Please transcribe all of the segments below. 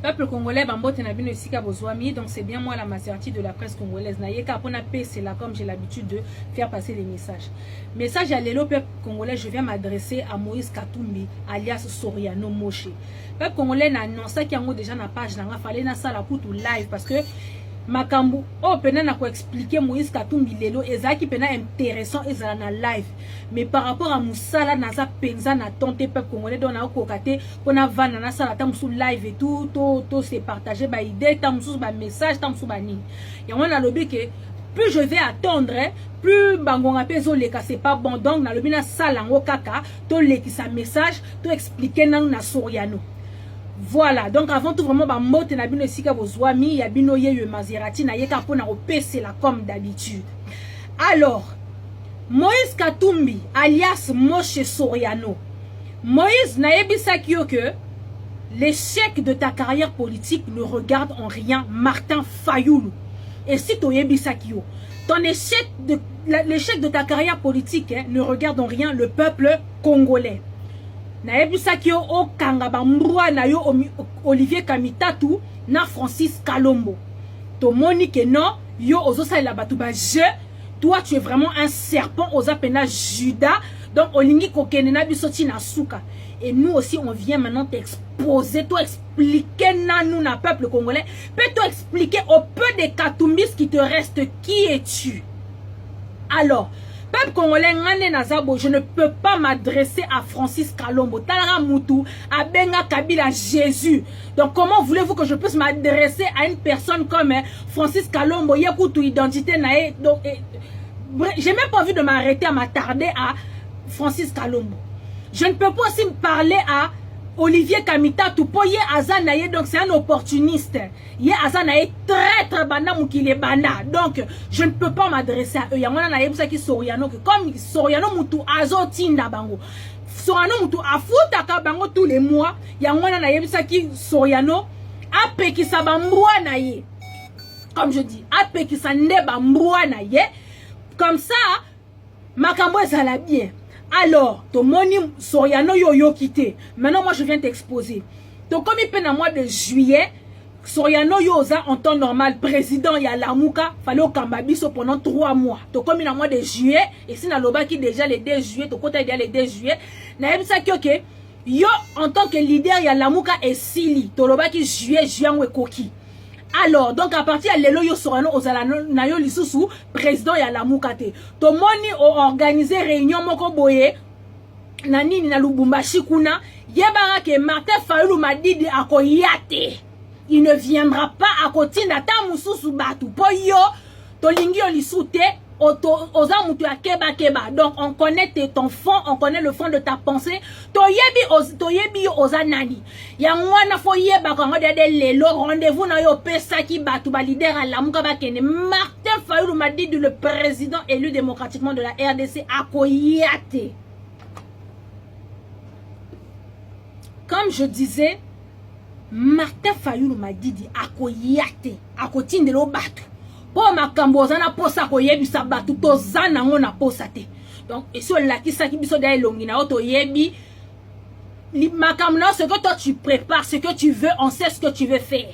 Peuple congolais, Bambote na bino esika bozwami, donc c'est bien moi la Maserati de la presse congolaise. Na yeka pona paix, c'est là comme j'ai l'habitude de faire passer les messages. Message à l'élo peuple congolais, je viens m'adresser à Moïse Katumbi, alias Soriano Moshe. Peuple congolais na annoncé qu'il y a déjà na page, na fallait na sala pour tout live parce que makambu oh pena na ko expliquer Moïse Katumbi lelo ezaki pena intéressant ezala na live mais par rapport à musala naza penza na tonté peuple congolais donc na kokate pona vana na sala ta musu live et tout to se partager ba idée ta musu ba message ta musu ba nini ya wana lobi que plus je vais attendre plus bangonga pezo leka c'est pas bon donc na lobi na sala ngo kaka to lekisa message to expliquer na Soriano. Voilà, donc avant tout vraiment ba mote na bino sika bozwami ya bino ye Maserati na yeka pona opese la comme d'habitude. Alors, Moïse Katumbi alias Moshe Soriano. Moïse na yebisaki yo que l'échec de ta carrière politique ne regarde en rien Martin Fayoulou. Et si to yebisaki yo, ton échec de ta carrière politique ne regarde en rien le peuple congolais. Na yebisaki yo o kanga ba mbwa na yo Olivier Kamitatu na Francis Kalombo. To moni que non yo ozo sa la batu ba je toi tu es vraiment un serpent aux apena Judas donc olingi kokene na bisoti na suka et nous aussi on vient maintenant t'exposer toi expliquer na nous na peuple congolais peut toi expliquer au peu de Katumbis qui te reste qui es-tu. Alors peuple congolais, je ne peux pas m'adresser à Francis Kalombo, Talara Moutou, à Benga Kabila Jésus. Donc comment voulez-vous que je puisse m'adresser à une personne comme Francis Kalombo, Yekoutou identité nae. Donc j'ai même pas envie de m'arrêter à m'attarder à Francis Kalombo. Je ne peux pas aussi me parler à Olivier Kamitatu pour ye azanaye donc c'est un opportuniste. Ye azanaye traître banda mukile banda. Donc je ne peux pas m'adresser à eux. Yangona na yebusa ki Soriano que comme Soriano mutu azotinda bango. Soriano mutu afutaka bango tous les mois. Yangona na yebusa ki Soriano apekisa bambwa na ye. Comme je dis, apekisa ndeba mbwa na ye. Comme ça makambo ezala bien. Alors, ton moni Soriano yo quitté. Maintenant, moi, je viens t'exposer. Donc, comme il peine à mois de juillet, Soriano yo osa en temps normal, président ya Lamuka, fallait au Kambabiso pendant 3 mois. Donc, comme il a mois de juillet, et si na loba qui déjà les 2 juillet, ton côté déjà les 2 juillet, na ça qui ok, yo en tant que leader ya Lamuka et Sili, ton loba qui juillet, juin ou koki. Alors, donc à partir de l'élo yo Soriano ozala na yo lisusu président ya Lamuka te. To moni o organisé réunion moko boye na nini na Lubumbashi kuna yebara ke Martin Fayoulou Madidi akoyate. Il ne viendra pas à kotinda ta mususu batu po yo to lingi yo lisute oza mutu ya keba. Donc on connaît ton fond, on connaît le fond de ta pensée. To yebi yo oza nani. Ya mwana fo yeba quand de lelo rendez-vous na yo pesa ki batu ba leader à Lamuka ba kene Martin Fayoulou Madidi le président élu démocratiquement de la RDC akoyate. Comme je disais, Martin Fayoulou Madidi akoyate akotindelo batu. Pour ma cambozana posa ko yebisa batu to zana ngona posa te. Donc et sur la qui ça qui biso dai longina auto yebi makamna ce que toi tu prépares, ce que tu veux, on sait ce que tu veux faire.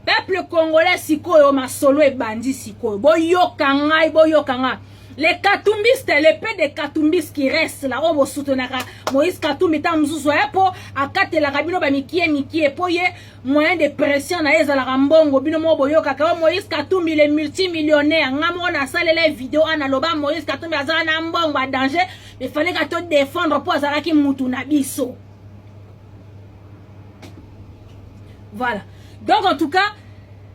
Peuple congolais sikoyo ma solo e bandi sikoyo. Boyo kanga. Les Katumbistes, les peu de Katumbistes qui restent là, on va soutenir Moïse Katumbi ta mzuzu pour akate la rabino ba mikie pour ye moyen de pression na eza la rambongo bino mo boyo kaka Moïse Katumbi les multimillionnaires ngamo na sale les vidéos analoba Moïse Katumbi azana na mbongo ba danger mais fallait que to défendre pour azala ki mutu na biso. Voilà. Donc en tout cas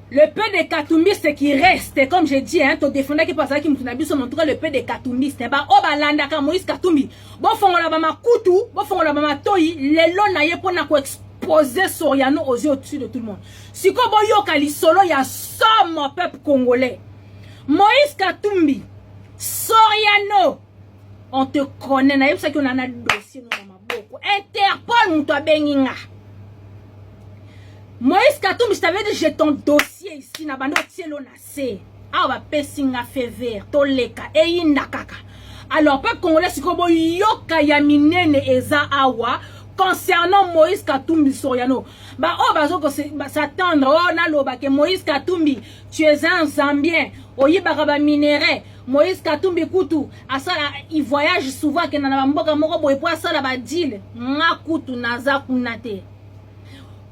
le peu de Katumbistes qui restent, comme j'ai dit, hein, ton défendant qui passe à qui m'a dit, en tout cas, le peu de Katumbistes, bah, oh, bah, landa, ka Moïse Katumbi, bon, font la mama koutou, bon, font la mama toyi, les lots na pour na ko exposer Soriano aux yeux au-dessus de tout le monde. Si ko bo yo kali solo, ya somme au peuple congolais. Moïse Katumbi, Soriano, on te connaît, na yep, ça qu'on en a dossier, nous, maman, beaucoup. Interpol, nous, toi, benginga. Moïse Katumbi, je t'avais dit, j'ai ton dossier ici, na bando tielo na se. Awa pesinga fe vert, toleka, eyinda kaka. Alors, peuple congolais, si kobo yoka ya minene eza awa, concernant Moïse Katumbi Soriano. Bah oh bazo ko s'attendre oh na loba que Moïse Katumbi tu es un Zambien. Oyi bakaba minéré. Moïse Katumbi Kutu asala il voyage souvent que na mboka moko boy po asala ba deal. Nga Kutu naza kunate.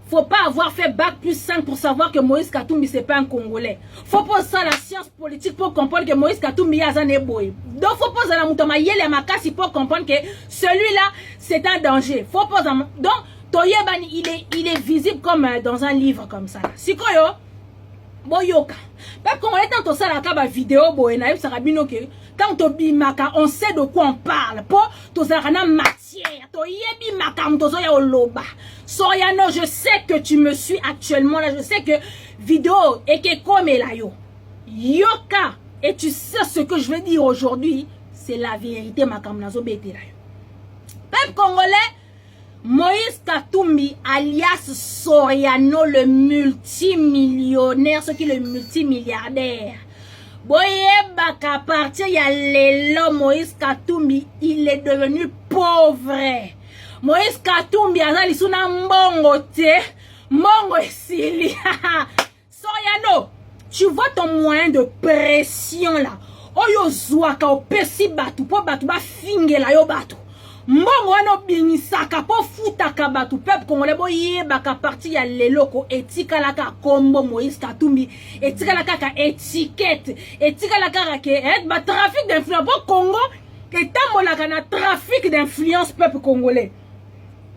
Faut pas avoir fait bac plus 5 pour savoir que Moïse Katumbi c'est pas un Congolais. Faut pas ça la science politique pour comprendre que Moïse Katumbi a un boy. Donc faut pas la mutama yele makasi pour comprendre que celui-là c'est un danger. Faut pas donc Toyebani il est visible comme dans un livre comme ça. Sikoyo boyoka. Parce qu'on est tant ça la kaba vidéo boy na ça rabino que quand to bimaka on sait de quoi on parle. Pour to zarana matière. To yebi makam to zoya oloba. Soriano, je sais que tu me suis actuellement là. Je sais que vidéo et que comme là yo. Yoka. Et tu sais ce que je vais dire aujourd'hui. C'est la vérité makam nazo bete là. Peuple congolais. Moïse Katumbi alias Soriano le multimillionnaire, ce qui est le multimilliardaire. Boyeba qu'à partir y a l'élo Moïse Katumbi, il est devenu pauvre. Moïse Katumbi azali suna mbongo te, mbongo esili. Soriano, tu vois ton moyen de pression là. Oyo zwaka opesi batu po batu ba fingela yo batu. Mbongo wana binisaka po futaka batu peuple congolais boyeba ka parti ya leloko etika la ka kombo Moïse Katumbi etika la ka étiquette etika la ka ke ba trafic d'influence po Congo etambolaka na trafic d'influence peuple congolais.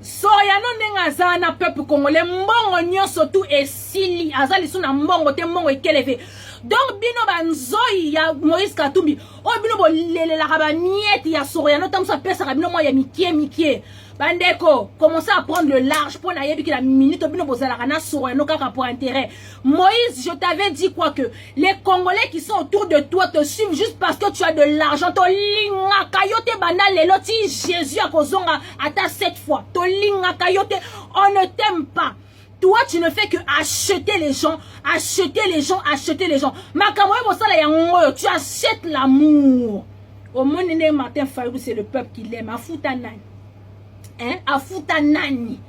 Soriano ndenga zana peuple congolais mbongo nyonso tu esili azali suna mbongo te mbongo ekelefe. Donc bino banzoi ya Moïse Katumbi o bino bo lele la ba miette ya Soriano tam sa pesa bino mo ya mikie bandeko commencez à prendre le large pour na yebi ki la minute bino bozala na Soriano kaka pour intérêt. Moïse, je t'avais dit quoi que les Congolais qui sont autour de toi te suivent juste parce que tu as de l'argent. To linga kayote bana lelo ti Jésus a kozonga ata 7 fois. To linga kayote, on ne t'aime pas. Toi, tu ne fais que acheter les gens, acheter les gens, acheter les gens. Tu achètes l'amour. Au monde Martin Fayou, c'est le peuple qui l'aime. Afutanani. Hein? Afutanani.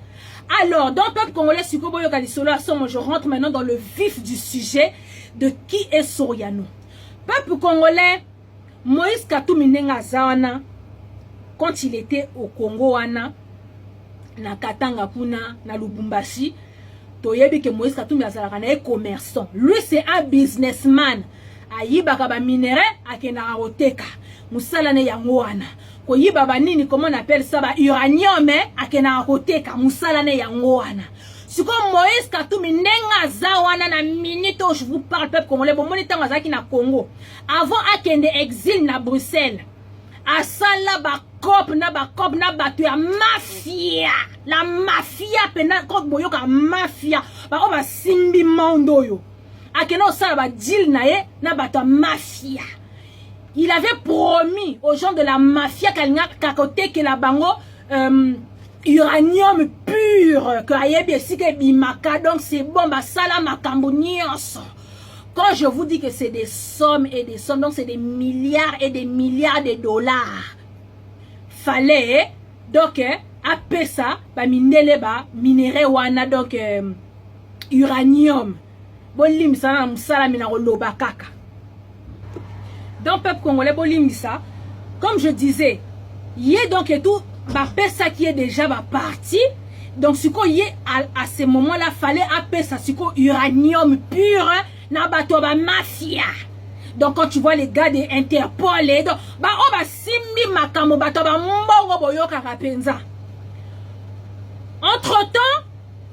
Alors, dans le peuple congolais, je rentre maintenant dans le vif du sujet de qui est Soriano. Peuple congolais, Moïse Katumbi Nenga Zawana, quand il était au Congo, na Katanga kuna, na Lubumbashi, toyebi que Moïse Katumbi azalaka na commerçant. Lui c'est un businessman. Ayibaka ba minéraux akena oteka. Musala ne yango wana. Koyiba ba nini comment on appelle ça ba uranium akena oteka. Musala ne yango wana. Siko Moïse Katumbi nenga zawana na minute où je vous parle peuple congolais bon moni tanga zaki na Congo. Avant akende exil na Bruxelles. Asala ba cop na batu ya mafia. La mafia pena kok boyoka mafia. Ba o ba simbi mondo yo. Akeno sala ba deal na ye na batu mafia. Il avait promis aux gens de la mafia kakote que la bango uranium pur que ayebi sike bimaka donc c'est bon ba sala makambo nyonso. Quand je vous dis que c'est des sommes et des sommes, donc c'est des milliards et des milliards de dollars. Fallait donc après ça ba minele ba minéré wana donc uranium bolim ça musala mina loba kaka. Donc peuple congolais bolim ça comme je disais yé donc et tout ba pesa qui est déjà ba parti donc ce qu'on y à ce moment là fallait appeler ça ce qu'on uranium pur na bato ba mafia. Donc quand tu vois les gars de Interpol donc ba o ba simbi makambo bato ba mbongo boyoka kapenza. Entre-temps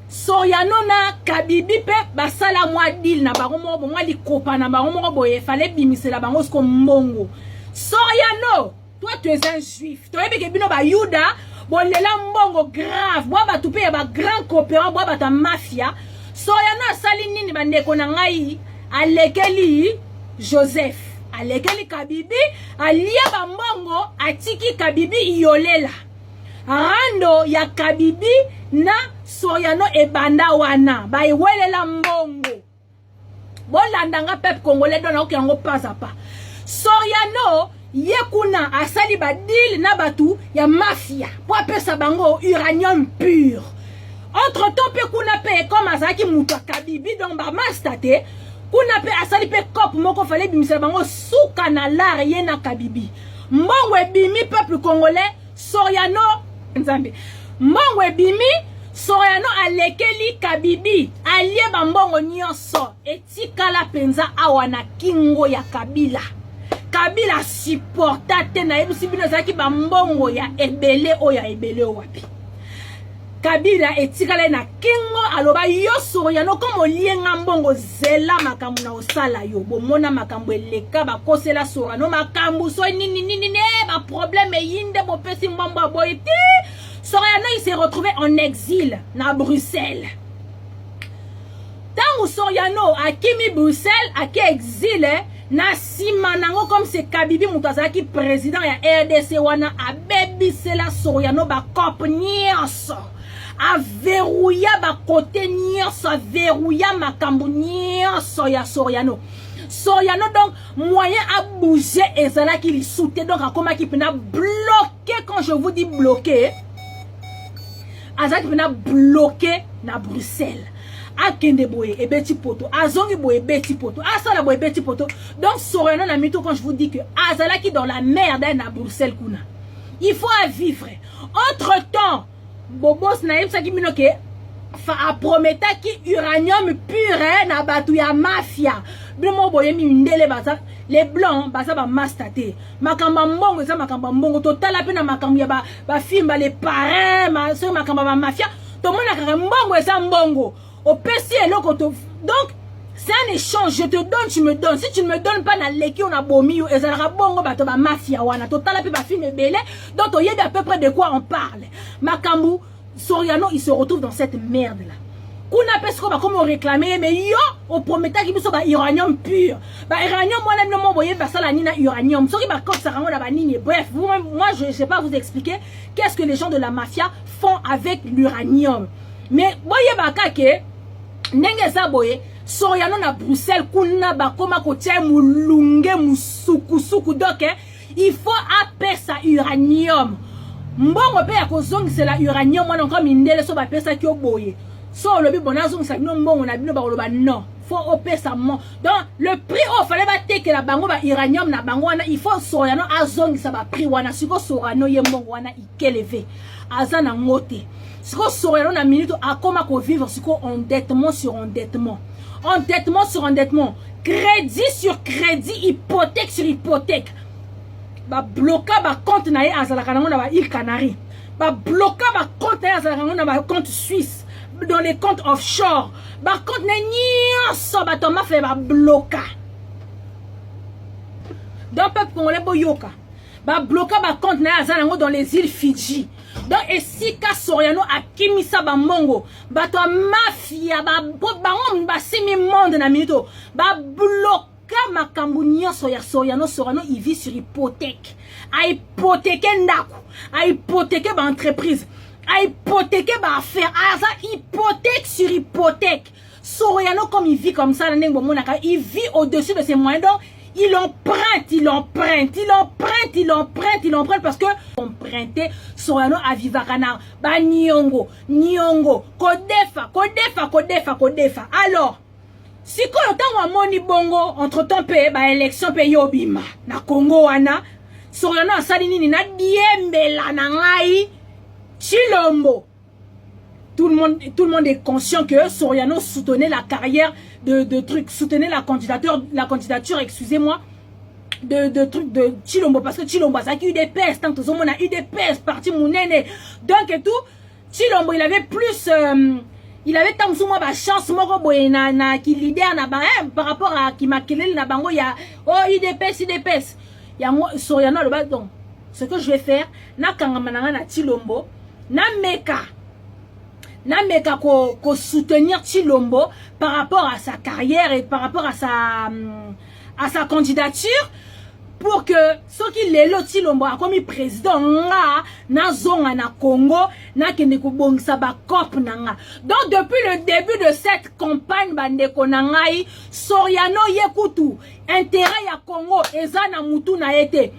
Soriano na Kabibi pe ba sala mwa deal na bango mo mwa likopa na bango mo boye fallait bimisela bango sko mbongo. Soriano, toi tu es un juif. Toi ebe ke bino ba Yuda bolela mbongo grave. Boa ba tupe ya ba grand coopérant boa ba ta mafia. Soriano sali nini bandeko na ngai alekeli Joseph alekeli Kabibi alia ba mbongo atiki Kabibi iolela rando ya Kabibi na Soriano ebanda wana ba iwelela mbongo bolandanga peuple congolais dona okiango pas à pas. Soriano Yekuna asali ba deal na batu ya mafia pour apesa bango uranium pur. Entre temps pe kuna pe comme azaki muta kabibi donc ba mastate kuna pe asali pe cop moko fallait bimisa bango suka na lar yena kabibi. Mbongo ebimi peuple congolais Soriano nzambe. Mbongo ebimi Soriano alekeli kabibi alie bambongo nyonso etikala penza awana kingo ya Kabila. Kabila supporta te na yebusi bino zaki bambongo ya ebele oya ebele wapi. Kabila etikala na kingo aloba yo Soriano comme olienga mbongo zela makambu na osala yo bomona makambu eleka bakosela Soriano makambu so nini ba problème yinde bo pesi mbamba boyeti. Soriano il s'est retrouvé en exil na Bruxelles. Tant où Soriano a kimi Bruxelles a ki exil na simanango comme c'est Kabibi Mutazaki président ya RDC wana a bebisela Soriano ba cop nyonso. A verrouilla ba côté nyonso, a verrouilla makambu nyonso ya Soriano. Soriano donc moyen à bouger et ça là qui li soute donc a comment qui peut bloquer quand je vous dis bloquer. Azaki pena bloqué na Bruxelles. Akende boye ebeti poto. Azongi boye ebeti poto. Asala boye ebeti poto. Donc Soriano na mito quand je vous dis que Azalaki dans la merde na Bruxelles kuna. Il faut à vivre. Entre temps, Bobos naïm saki minoke fa prometa ki uranium pur na batu ya mafia. Bimo boye mi ndele baza les blancs baza ba mastate. Makamba mbongo za makamba mbongo total apena makambu ya ba fimba les parrains ma so makamba ba mafia. To mona kaka mbongo eza mbongo. Au PC eloko to donc c'est un échange, je te donne, tu me donnes. Si tu ne me donnes pas na leki on a bomi ou ezalaka bongo bato ba mafia wana total ape ba film belé. Donc on y a à peu près de quoi on parle. Makambu Soriano il se retrouve dans cette merde là. Kuna pesko ba comme réclamer mais yo au prometa ki biso ba uranium pur. Ba uranium moi même mo boye ba sala nina uranium. Soki ba comme ça rango da ba nini. Bref, moi je sais pas vous expliquer qu'est-ce que les gens de la mafia font avec l'uranium. Mais boye ba kake ndenge za boye Soriano na Bruxelles kuna ba koma ko tia mulunge musuku donc il faut apesa uranium. Mbongo pe ya kozongi c'est la uranium moi encore mindele so ba pesa ki oboye. So le bi bonazongi sa bino mbongo na bino ba koloba non. Faut opesa mo. Donc le prix au fallait ba teke la bango ba uranium na bango wana il faut Soriano azongi sa ba prix wana siko Soriano ye mbongo wana ikelevé. Azana ngote. Siko Soriano na minute akoma ko vivre siko endettement sur endettement. Endettement sur endettement, crédit sur crédit, hypothèque sur hypothèque. Ba bloquer ba compte na ye azalaka nango na ba île Canaries. Ba bloquer ba compte na ye azalaka nango na ba compte suisse, dans les comptes offshore. Ba compte na nyonso ba toma fait ba bloquer. Donc peuple congolais boyoka. Ba bloquer ba compte na ye azalaka nango dans les îles Fidji. Donc esika Soriano akimisa ba mongo bato mafia ba bango ba semi monde na minute ba bloquer makambu nyonso ya Soriano il vit sur hypothèque a hypothéquer ndako a hypothéquer ba entreprise a hypothéquer ba affaire aza hypothèque sur hypothèque. Soriano comme il vit comme ça il vit au-dessus de ses moyens. Donc il emprunte parce que emprunter Soriano à Vivakana ba nyongo kodefa. Alors si ko temps moni bongo entre temps pe ba élection pe yobima na Congo wana Soriano asali nini na diembela na ngai Chilombo. Tout le monde est conscient que Soriano soutenait la carrière de trucs, soutenait la candidature, excusez-moi, de trucs de Chilombo, parce que Chilombo, ça a eu des pestes, tant que tout le monde a eu des pestes, parti mounene, donc et tout, Chilombo, il avait plus, il avait tant que moi, chance, moi, qui leader, par rapport à qui m'a quitté, na bango, il y a, oh, il dépaisse, il y a moi, Soriano, le bas, donc, ce que je vais faire, na kangamananga na Chilombo, na meka ko soutenir Chilombo par rapport à sa carrière et par rapport à sa candidature pour que ceux qui l'élo Chilombo a comme président na zonga na Congo na kende ko bongisa ba cop nanga. Donc depuis le début de cette campagne bandeko nangai Soriano yekutu intérêt ya Congo eza na mutu na été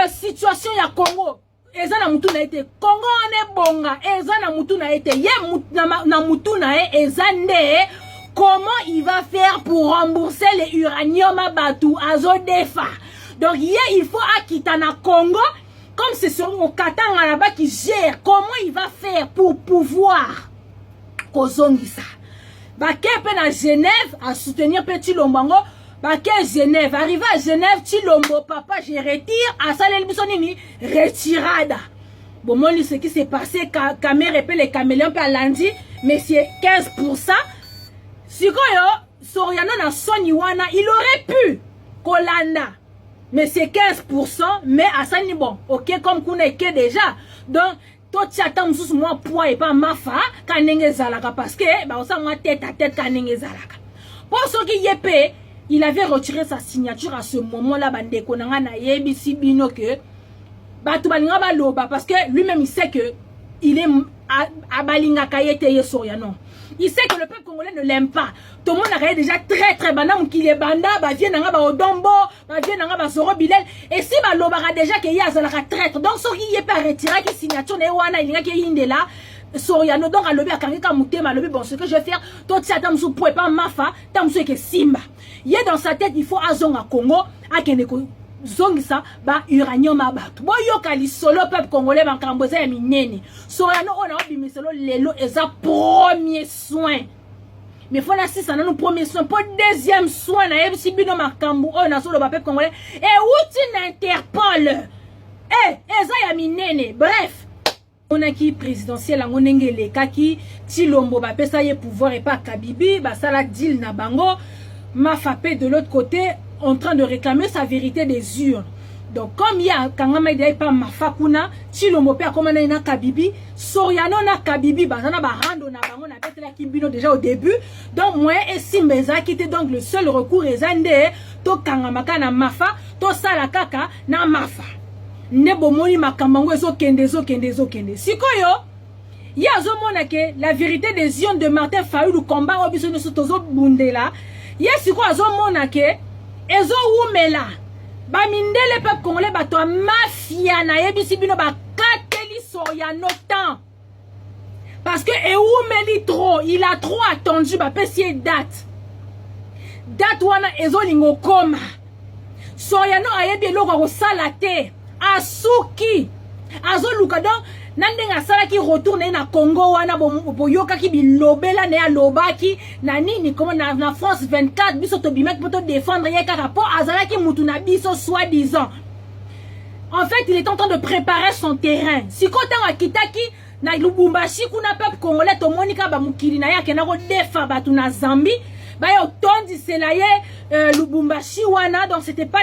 situation ya Congo eza na mutu na ete Congo ane bonga eza na mutu na ete ye na mutu na eza nde comment il va faire pour rembourser les uranium à Batou azo defa. Donc il faut akita na Congo comme c'est sur au Katanga là-bas qui gère comment il va faire pour pouvoir kozongisa bakepe na Genève à soutenir Petit Lombango. Baké Genève, arrivé à Genève, Chilombo, papa, je retire, à Salel Bissonini, retirada. Bon, moi, ce qui s'est passé, caméra et les caméléons, puis à lundi, mais c'est 15%. Si yo, Soriano na Sony Wana, il aurait pu, Kolanda, mais c'est 15%, mais à Sani, bon, ok, comme qu'on est que déjà. Donc, toi, tu attends, moi, poids et pas ma fa, kanenge zalaka, parce que, bah, on sait, moi, tête à tête, kanenge zalaka. Pour ceux qui y est il avait retiré sa signature à ce moment-là, bandeko nanga na yebisi bino que batu balinga baloba parce que lui-même il sait que il est à balinga kayete Soriano. Il sait que le peuple congolais ne l'aime pas. Tout le monde a déjà très banam qu'il est banda, ba vient nanga ba odombo, ba vient nanga ba Zoro Bilel et si ba lobara déjà que ya zalaka traître. Donc so il est pas retiré que signature ne wana il nga ke indela Soriano donc a lobby akangika mutema lobby bon ce que je vais faire toi tu attends sou pour pas mafa tamso que simba. Il est dans sa tête, il faut azonga Congo, à Keneko zongisa, ba uranium abatu. Bo yoka li solo peuple congolais, ba kamboza ya minene. Soriano on a obimi solo lelo, eza premier soin. Mais faut la si ça nous premier soin, pour deuxième soin, na yebisi bino makambu, on a solo ba peuple congolais. Et où tu n'interpolles? Eza ya minene. Bref. On a qui présidentiel en onengele kaki Chilombo ba pesa ye pouvoir et pas Kabibi, ba sala deal na bango. M'a frappé de l'autre côté en train de réclamer sa vérité des urnes. Donc comme il y a Kangama Idei pas Mafakuna, Chilombo pe comme na Kabibi, Soriano na Kabibi, bazana ba rando na bango na pete la Kibino déjà au début. Donc moi et Simbeza qui était donc le seul recours ezande to Kangamaka na Mafa, to sala kaka na Mafa. Nebo moni makambango ezo kende. Sikoyo ya zo mona ke la vérité des urnes de Martin Fayulu combat obiso so tozo bundela. Yes, quoi, zo monake, ezo umela, ba mindele peuple congolais, ba toi mafia na yebisi bino ba kateli Soriano temps. Parce que e umeli trop, il a trop attendu, ba pesi date. Date wana ezo lingo koma. Soriano ayebi eloko ko salate, asuki, azo luka donc. Nandenga sala ki retourne na Congo wana boyoka ki bilobela ne alobaki na nini comme na France 24 biso to bimek poto défendre yeka rapport azala ki mutu na biso soi-disant. En fait, il est en train de préparer son terrain. Si kota wa kitaki na Lubumbashi kuna peuple congolais to monika ba mukili na yake na ko defa batu na Zambie. Bah yo tondi selaye Lubumbashi wana donc c'était pas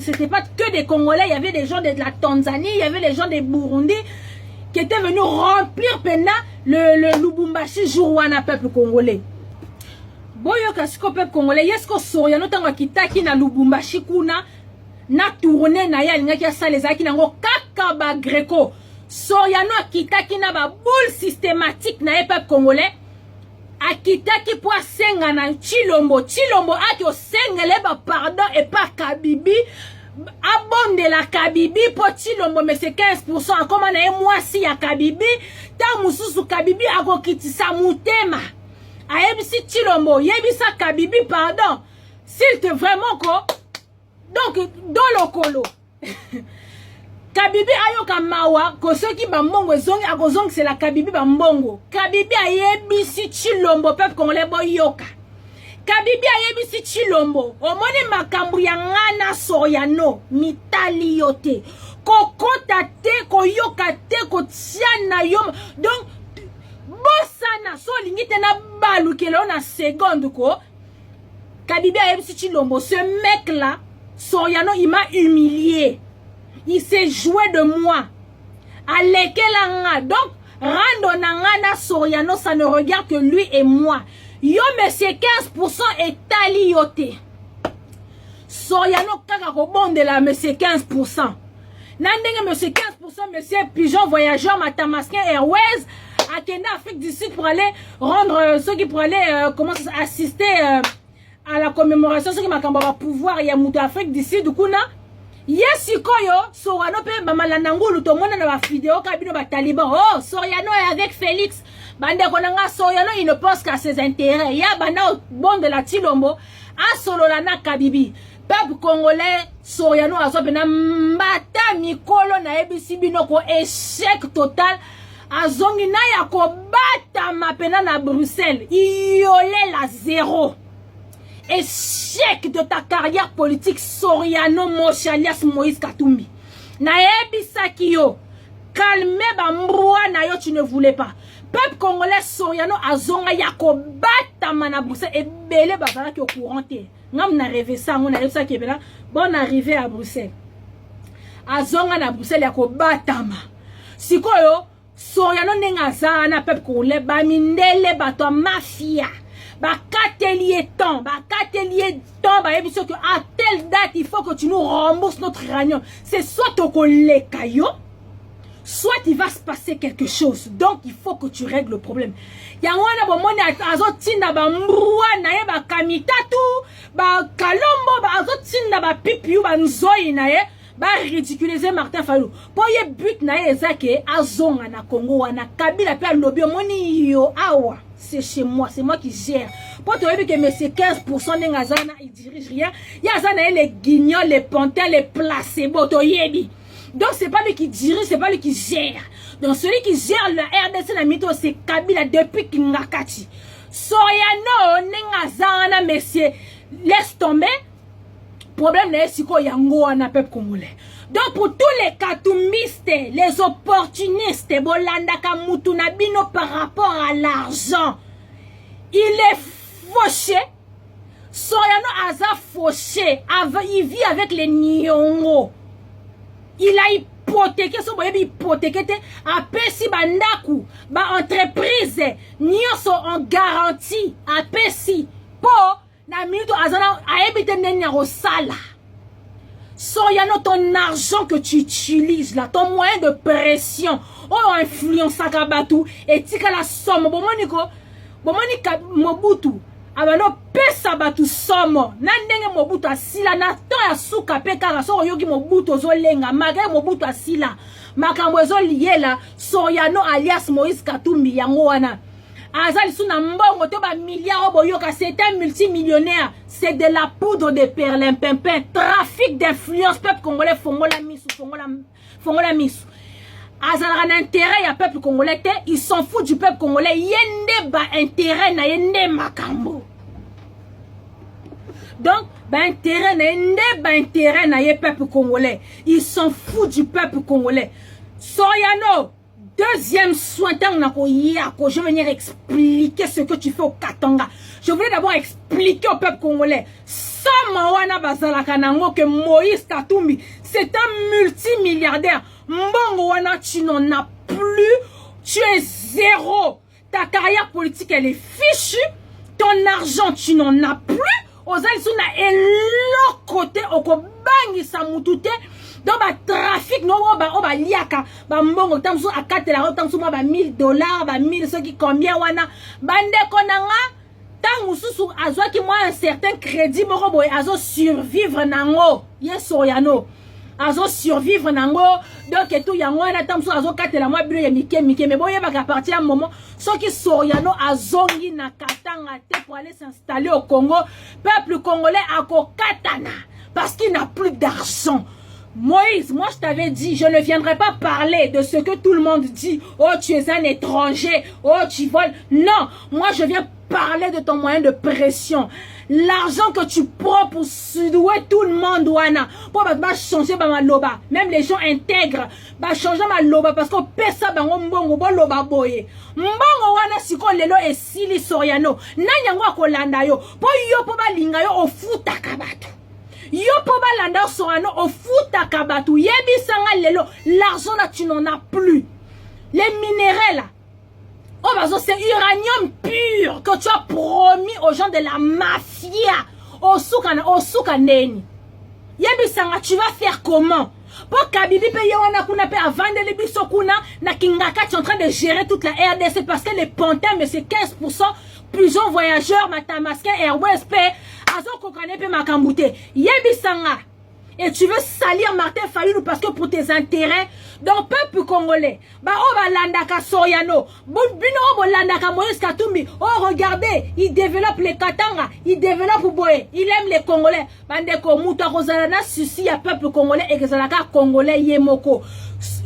c'était pas que des Congolais, il y avait des gens de la Tanzanie, il y avait les gens des Burundi qui étaient venus remplir pena le Lubumbashi jour wana peuple congolais. Boyo kasiko peuple congolais yesko Soriano tanga kitaki na Lubumbashi kuna na tourner na ya linga ki asala ezaki nango kaka ba Greco. Soriano kitaki na ba boule systématique na peuple congolais. Akitaki po asenga na Chilombo aki osengele ba pardon et pas Kabibi abonde la Kabibi po Chilombo mais c'est 15% comme na mwasi ya Kabibi ta mususu Kabibi akokitisa mutema ayebisi Chilombo yebisa Kabibi pardon s'il te vraiment ko donc dans le colo Kabibi ayoka mawa ko soki bambongo zongi akozongi c'est la Kabibi bambongo. Kabibi ayebisi Chilombo peuple congolais boyoka. Kabibi ayebisi Chilombo omoni makambu ya ngana Soriano mitali yote. Kokota te koyoka te kotiana yom. Donc bosana so lingite na balu kelo na seconde ko. Kabibi ayebisi Chilombo ce mec là Soriano il m'a humilié. Il s'est joué de moi. Alekelanga. Donc, rando nangana Soriano, ça ne regarde que lui et moi. Yo, mais c'est 15% et taliote. Soriano, kaka bonde la, mais c'est 15%. Nandenge, mais c'est 15%, monsieur Pigeon Voyageur, Matamaskin Airways, à Kenya, Afrique du Sud, pour aller rendre, ceux qui pour aller, assister à la commémoration, ceux qui m'a pouvoir, il y a Mouta Afrique du Sud, du coup, Yes, Koyo, Soriano pe Bamalanangulu, tout le monde dans la vidéo, cabine ba Taliban. Oh, Soriano est avec Félix. Bande konanga Soriano, il ne pense qu'à ses intérêts. Ya banda bon de la Tilombo, a Sololana Kabibi. Peuple congolais, Soriano a zopena mbata mikolo na ebisi binoko échec total. A zongi na ya ko bata mapena na Bruxelles. Iolé la zéro. Échec de ta carrière politique, Soriano Moshi alias Moïse Katumbi. Naebi Sakio, calmez Bambroua Nayo, tu ne voulais pas. Peuple congolais, Soriano Azonga Yako Batama na Bruxelles et Belé Bazara qui est au courant. Ngam na rêvé ça, on a rêvé ça qui est là. Bonne arrivée à Bruxelles. Azonga na Bruxelles Yako Batama. Sikoyo, Soriano Nengazana, peuple congolais, Bamindele Bato Mafia. Bah, qu'atelier temps, bah, et que à telle date, il faut que tu nous rembourses notre réunion. C'est soit au collègue caillot, soit il va se passer quelque chose. Donc, il faut que tu règles le problème. Yangwana bo moni azotinda ba mbrua na ye ba kamitatu, ba kalombo ba azotinda ba pipiu ba nzoi na ye. Ba ridiculiser Martin Fayulu. Pour ye but na ye ezake azonga na Congo wana Kabila pe lobby moni yo awa. C'est chez moi, c'est moi qui gère. Pour te dire que mais c'est 15% n'engazana, il dirige rien. Il y a ça les guignols, les panthères, les placebos, to yebi. Donc c'est pas lui qui dirige, c'est pas lui qui gère. Donc celui qui gère la RDC na mito c'est Kabila depuis Kingakati. Soriano n'engazana monsieur, laisse tomber. Problème n'est si quoi yango na peuple congolais. Donc pour tous les katumbistes, les opportunistes, Bolanda Kamutuna Bino par rapport à l'argent, il est fauché. Soriano Aza fauché. Il vit avec les Nyongo. Il a hypothéqué son boyebi hypothéqué a pesi bandaku ba entreprise nyoso en garantie a pesi po na minute azana a ebite nenya rosala. Soriano, ton argent que tu utilises là, ton moyen de pression, oh influence à Kabatou et tika la somme. Bomoniko Mobutu, abano pesa batu somme. Nandenge Mobutu asila na to ya suka peka so yogi Mobutu ozolenga magre Mobutu asila. Makambo ezo lié là, Soriano alias Moïse Katumbi yango wana. Azali suna mbongo to ba milliard boyoka, c'est un multimillionnaire. C'est de la poudre de perlimpinpin. Trafic d'influence. Peuple congolais fongola misu, fongola misu. Azala un intérêt ya peuple congolais. Ils s'en foutent du peuple congolais. Yende ba intérêt na yende makambo. Donc ba intérêt na ye peuple congolais. Ils s'en foutent du peuple congolais. Soriano. Deuxième soin, je vais venir expliquer ce que tu fais au Katanga. Je voulais d'abord expliquer au peuple congolais. Samawana Bazalakanango que Moïse Katumbi, c'est un multimilliardaire. Mbongo wana, tu n'en as plus. Tu es zéro. Ta carrière politique, elle est fichue. Ton argent, tu n'en as plus. Ozalisuna et l'autre côté, Okobangi Samutute. Donc, bah, trafic, non, bah, liaka, bah, mbongo, tamsou, à 4 la route, tamsou, bah, $1000, bah, 1000, ce qui combien, wana, bande, konanga, tang, sous, azo, qui, moi, un certain crédit, moro, boy, azo, survivre, nango, yes, Soriano, azo, survivre, nango, donc, et tout, yango, wana, tamsou, azo, 4 la, moi, bilo, ya, mike, mais bon, y'a, à partir d'un moment, ce qui, Soriano, azo, na, katanga, te, pour aller s'installer au Congo, peuple congolais, ako, katana, parce qu'il n'a plus d'argent. Moïse, moi je t'avais dit, je ne viendrai pas parler de ce que tout le monde dit. Oh, tu es un étranger. Oh, tu voles. Non, moi je viens parler de ton moyen de pression. L'argent que tu prends pour sudouer tout le monde, wana. Pour changer ma loba. Même les gens intègres. Changer ma loba parce qu'on pèse ça dans mbongo bon loba boye. Mbongo wana siko lelo et sili Soriano. Nanyango akolanda yo. Po yo po ba linga yo ofuta kabatu. Yo poba landa Soriano au futa kabatu. Yebi sanga lelo. L'argent là tu n'en as plus. Les minéraux là. Oh bazo c'est uranium pur que tu as promis aux gens de la mafia. Au souka neni. Yebi sanga tu vas faire comment? Pour Kabibi paye wana kuna pe avant de lebiso kuna na Kingaka tu es en train de gérer toute la RDC parce que les panthères mais c'est 15% plusieurs voyageurs Matamaska Airways pe azo kokane pe makambute yebi sanga Et tu veux salir Martin Fayulu parce que pour tes intérêts, donc peuple congolais, bah oh bah landaka Soriano, bino oh landaka Moïse Katumbi, oh regardez, il développe les Katanga, il développe Boye, il aime les Congolais. Bande ko muta kozalana susi ya peuple congolais et que zalaka congolais yemoko.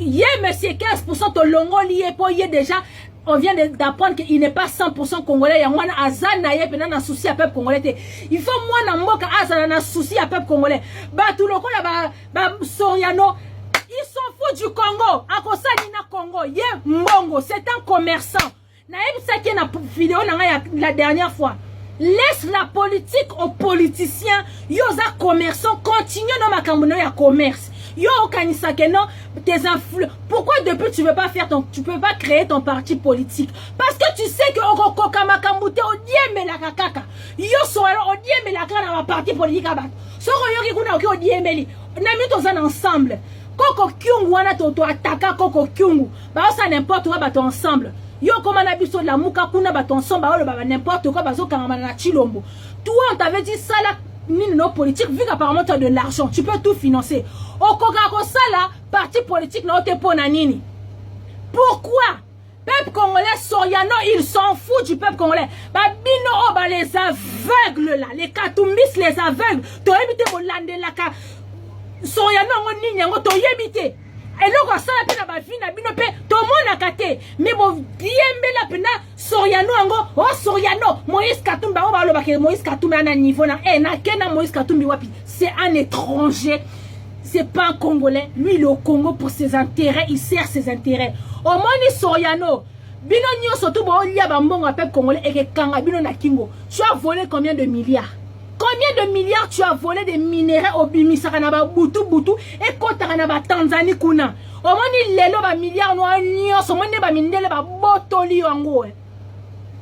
Yé monsieur 15% to longo lié pour yé déjà. On vient d'apprendre qu'il n'est pas 100% congolais. Il y a un azana yé pendant un souci à peuple congolais. Il faut moi na moka azana un souci à peuple congolais. Bah tout le monde là bah Soriano. Ils s'en foutent du Congo. Akosa nina Congo. Yé mbongo. C'est un commerçant. Naïm ça qui est na vidéo la dernière fois. Laisse la politique aux politiciens. Yoza commerçants. Continue dans ma cambono ya commerce. Yo kanisa que non tes influences. Pourquoi depuis tu veux pas faire tu peux pas créer ton parti politique? Parce que tu sais que oko kama kambute odieme la kakaka. Yo soero odieme la kana ma parti politique abat. Soko yo ki kuna oki odieme li. Na mi to zan ensemble. Koko kyungu wana to ataka koko kyungu. Ba ça n'importe quoi ba to ensemble. Yo comme na biso la muka kuna ba to ensemble ba ba n'importe quoi ba zo kama na chilombo. Toi on t'avait dit ça là. Nos politiques, vu qu'apparemment tu as de l'argent, tu peux tout financer. Au Coca-Cola, là, parti politique, non, t'es pas nanini. Pourquoi? Peuple congolais, Soriano, il s'en fout du peuple congolais. Bah, bino, oh, bah, les aveugles, là, les katumbis, les aveugles. Tu as évité mon lande, là, Soriano, on n'y a pas, tu as évité. Et là, ça, la peine, bah, fina, bino, pe, tout le monde a caté. Mais bon, bien, la peine, Soriano, oh, Soriano, Moïse Katumbi, on va le Moïse Katumbi à un niveau, Moïse Katumbi, c'est un étranger, c'est pas un Congolais. Lui, il est au Congo pour ses intérêts, il sert ses intérêts. Au moins, Soriano, bino, nyo, surtout, bon, il y a un bon peuple congolais, et que Kanga, bino, na Kingo, tu as volé combien de milliards? Combien de milliards tu as volé des minéraux au Bimisakanaba, Boutou, et Kotaranaba, Tanzanie, Kuna? Au moins, il y a des milliards, au moins, il y a des milliards, botoli yango.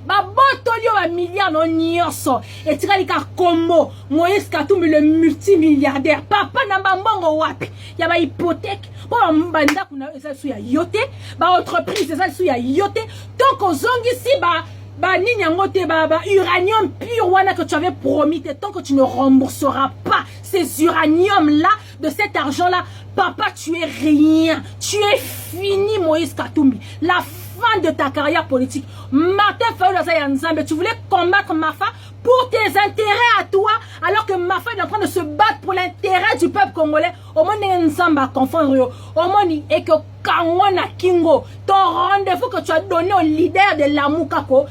Ba botoli ba milliards no nyoso. Et tu as Combo, Moïse Katumbi le multimilliardaire. Papa na mbongo wapi. Ya ba hypothèque. Bo mbanda kuna esasu ya yote. Ba entreprise esasu ya yote. Donc ozongi si ba ninyangote ba uranium pur wana que tu avais promis tant que tu ne rembourseras pas ces uraniums là de cet argent là, papa tu es rien. Tu es fini Moïse Katumbi. La fin de ta carrière politique. Martin Fayulu, tu voulais combattre Mafa pour tes intérêts à toi, alors que Mafa est en train de se battre pour l'intérêt du peuple congolais. Au moins, Nzamba confondre. Au moins, et que Kangwana Kingo, ton rendez-vous que tu as donné au leader de la Moukako,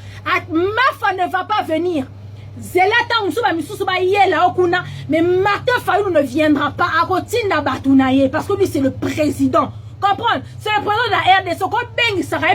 Mafa ne va pas venir. Zelata Moussouba Missouba Yela Okuna, mais Martin Fayulu ne viendra pas à Rotinda Batounaye parce que lui c'est le président. Comprendre? C'est le président de la RDC. Quand Beng sera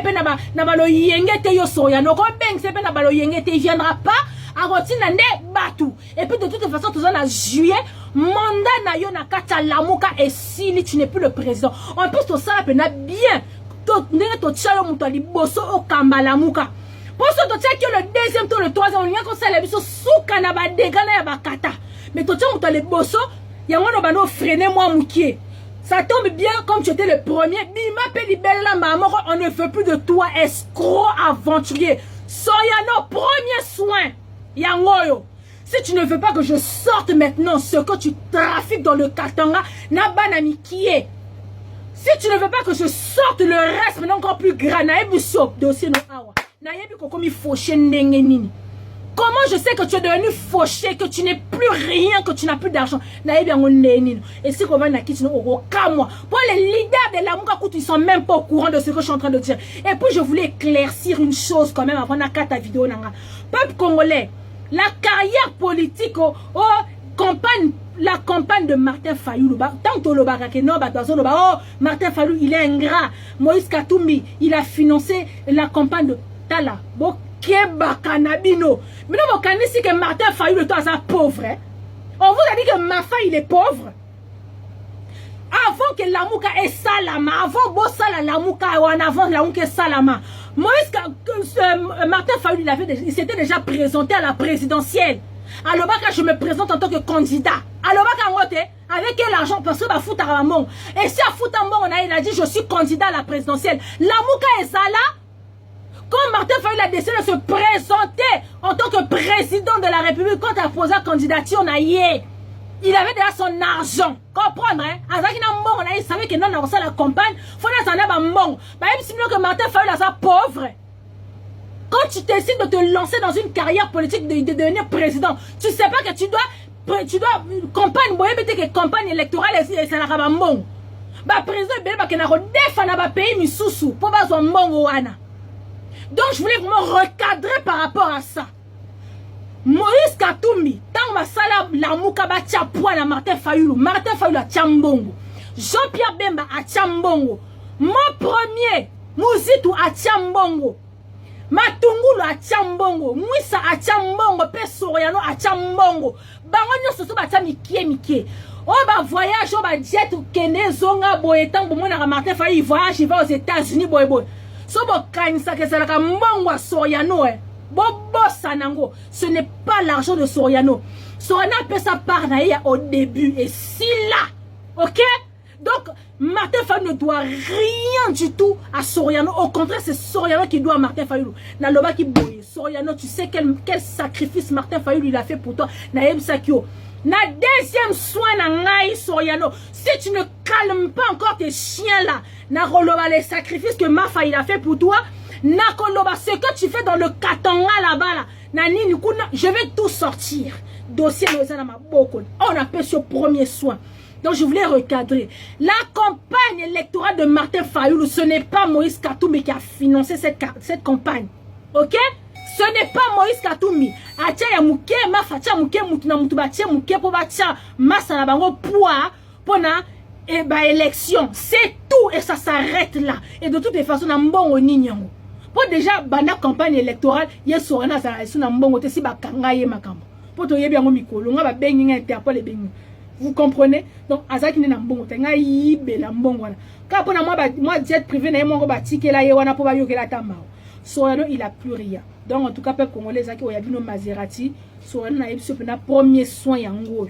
nabalo yengete yo soyano. Quand Beng sepe nabalo yengete, il viendra pas à Rotina ne Batou. Et puis de toute façon, tout ça en juillet, mandat na yo na kata lamuka et si tu n'es plus le président. En plus, tout ça là bien. To tchalo mutali bosso au kamba lamuka. Pour ce que tu as le deuxième tour, le troisième, on y a comme ça la biso souka na ba dégana ya ba kata. Mais to tchalo mutali bosso, ya mwana bano freiner moi moukier. Ça tombe bien comme tu étais le premier. Bima Pelibella maman, on ne veut plus de toi, escroc aventurier. Soyano, premier soin. Yangoyo. Si tu ne veux pas que je sorte maintenant ce que tu trafiques dans le Katanga, Nabanami qui est. Si tu ne veux pas que je sorte le reste maintenant encore plus grand, Naebuso, dossier no awa. Naebi kokomi fauché nengenini. Comment je sais que tu es devenu fauché, que tu n'es plus rien, que tu n'as plus d'argent? Et si comment pour les leaders de la Moukakoutou, ils sont même pas au courant de ce que je suis en train de dire. Et puis je voulais éclaircir une chose quand même avant de ta vidéo. Peuple congolais, la carrière politique, la campagne de Martin Fayulu, tant que Martin Fayulu, il est ingrat. Moïse Katumbi, il a financé la campagne de Tala. Keba Kanabino. Mais non, vous connaissez que Martin Fayulu est pauvre. Hein? On vous a dit que Mafa il est pauvre. Avant que Lamouka est Salama, avant Bossala Lamouka ou en avant Lamouka est Salama, Martin Fayulu il s'était déjà présenté à la présidentielle. Alors que je me présente en tant que candidat. Alors avec quel argent? Parce que ma fout à Ramon. Et si à fout à Ramon, il a dit je suis candidat à la présidentielle. Lamouka est Sala. Quand Martin Fayulu a décidé de se présenter en tant que président de la République, quand il a posé la candidature, on a yé. il avait déjà son argent. Comprendre, hein? Il savait que non, on a la campagne. Faut n'attendre pas bon. Même si nous que Martin Fayulu est pauvre. Quand tu décides de te lancer dans une carrière politique, de devenir président, tu sais pas que tu dois campagne, que campagne électorale, ça n'a pas bon. Bah, président, il va défendre le pays, Missoussou, pour pas son bon wana. Donc, je voulais vraiment recadrer par rapport à ça. Moïse Katumbi, tant ma sala la mukaba tchapwa na Martin Fayulu a Tchambongo. Jean-Pierre Bemba a Tchambongo. Mon premier, Mouzitou a Tchambongo. Matungulu a Tchambongo. Mouissa a Tchambongo. Pesoriano a Tchambongo. Baronio soso ba mikie. On va voyage, on va jet ou kene zonga boyetan pour mon Martin Fayulu voyage, il va aux États-Unis boy. So bo kanisa ke sala ka mbongo Soriano Sanango, ce n'est pas l'argent de Soriano. Soriano a fait sa part au début et si là, ok? Donc, Martin Fayulu ne doit rien du tout à Soriano. Au contraire, c'est Soriano qui doit à Martin Fayulu. Naloba qui boye. Soriano, tu sais quel sacrifice Martin Fayulu il a fait pour toi. Naïm Sakio. Na deuxième soin na ngai Soriano. Si tu ne calmes pas encore tes chiens là, na roloba les sacrifices que Mafa il a fait pour toi. Nakoloba, ce que tu fais dans le Katanga là-bas, là, Nani, je vais tout sortir. Dossier, on appelle ce premier soin. Donc, je voulais recadrer. La campagne électorale de Martin Fayulu, ce n'est pas Moïse Katumbi qui a financé cette campagne. Ok? Ce n'est pas Moïse Katumbi. Atia ya muke, ma fatia muke, mutuna mutubatia muke, po batia, massa la bango, pour na élection. C'est tout et ça s'arrête là. Et de toutes les façons, on a bon au nignon. Pour déjà, banda campagne électorale, il y a sorana ça est na mbongo te si ba kangaye makambo. Pour to yebi yango mikolo, nga ba bengi nga interpol les bengi. Vous comprenez? Donc azaki na mbongo te nga yibe la mbongo wana. Ka pona moi jet privé na yemongo ba tikela ye wana po ba yokela tamao. Sorano il a plus rien. Donc en tout cas peuple congolais zaki oyabino Maserati, sorano na yebi so pena premier soin yango.